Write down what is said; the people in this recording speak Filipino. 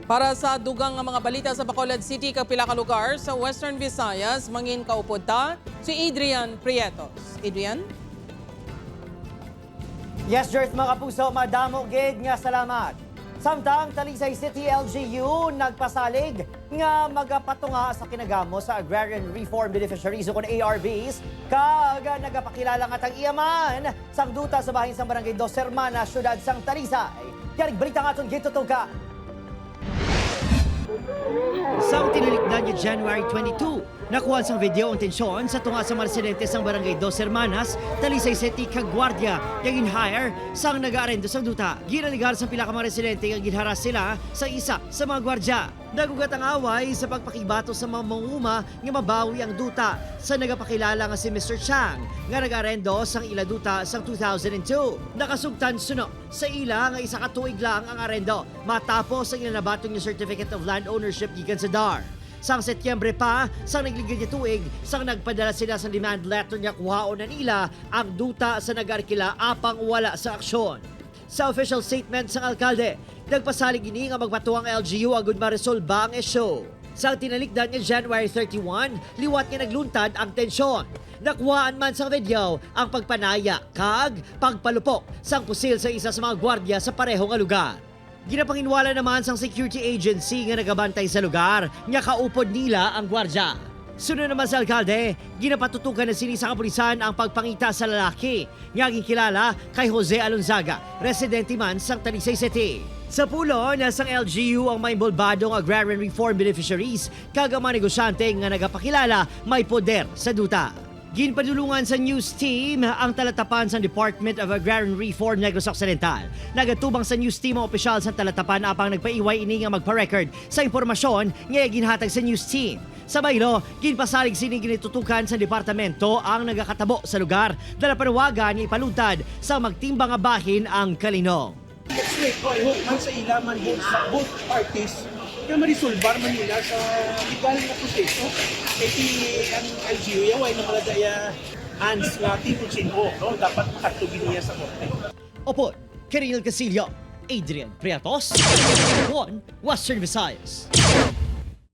Para sa dugang nga mga balita sa Bacolod City, kapila ka lugar sa Western Visayas, mangin kaupod ta si Adrian Prietos. Adrian? Yes, Jers, mga puso, madamo gid nga salamat. Samtang Talisay City LGU nagpasalig nga magapatunga sa kinagamo sa Agrarian Reform Beneficiaries o ARBs kag nagapakilala nga tang iyaman sang duta sa bahin sang Barangay Dos Hermanas, syudad sang Talisay. Kaya balita nga itong gitutuka. Sa tinalikdan niya January 22, nakuha sang video ang tensyon sa tunga sa mga residente sang Barangay Dos Hermanas, Talisay City, Kagwardia, yung in-hire sang nag-aarendo sang duta. Ginaligar sa pila ka mga residente nga ginharas sila sa isa sa mga gwardya. Nagugat ang away sa pagpakibato sa mga manguma nga mabawi ang duta sa nagapakilala nga si Mr. Chang nga nag-arendo sang ila duta sang 2002. Nakasugtan suno sa ila nga isa ka tuig lang ang arendo matapos ang inanabatong niya Certificate of Land Ownership gikan sa DAR. Sang Setyembre pa, sang nagligid niya tuig, sang nagpadala sila sa demand letter niya kuhaon na nila ang duta sa nag-arkila apang wala sa aksyon. Sa official statement sang alkalde, nagpasalig ini nga magpatuang LGU agud maresolba ang isyu. Sa tinalikdan niya January 31, liwat nga nagluntad ang tensyon. Nakuhaan man sa video ang pagpanaya kag pagpalupok sang pusil sa isa sa mga gwardya sa pareho nga lugar. Ginapanginwala naman sang security agency nga nagabantay sa lugar nga kaupod nila ang gwardya. Sunod naman sa alkalde, ginapatutukan na sini sa kapulisan ang pagpangita sa lalaki nga kilala kay Jose Alonzaga, residente man sang Talisay City. Sa pulo, nasang LGU ang may involbadong Agrarian Reform Beneficiaries kag ang mga negosyante nga nagapakilala may poder sa duta. Ginpadulungan sa news team ang talatapan sa Department of Agrarian Reform Negros Occidental. Nagatubang sa news team ang opisyal sa talatapan apang nagpaiway ini nga magpa-record sa impormasyon nga ginhatag sa news team. Sa baylo, ginpasalig sini ginitutukan sa departamento ang nagakatabo sa lugar dala panawagan nga ipaluntad sa magtimbang nga bahin ang kalinong. Next week, I hope man sa ila man both parties kaya marisolbar man nila sa legal na proseso. Kasi ang LGU yaway na maladaya hands nga tinuchinho, no? Dapat makatubin niya sa korte. Opo, Kiril Casillo, Adrian Prietos, Western Visayas.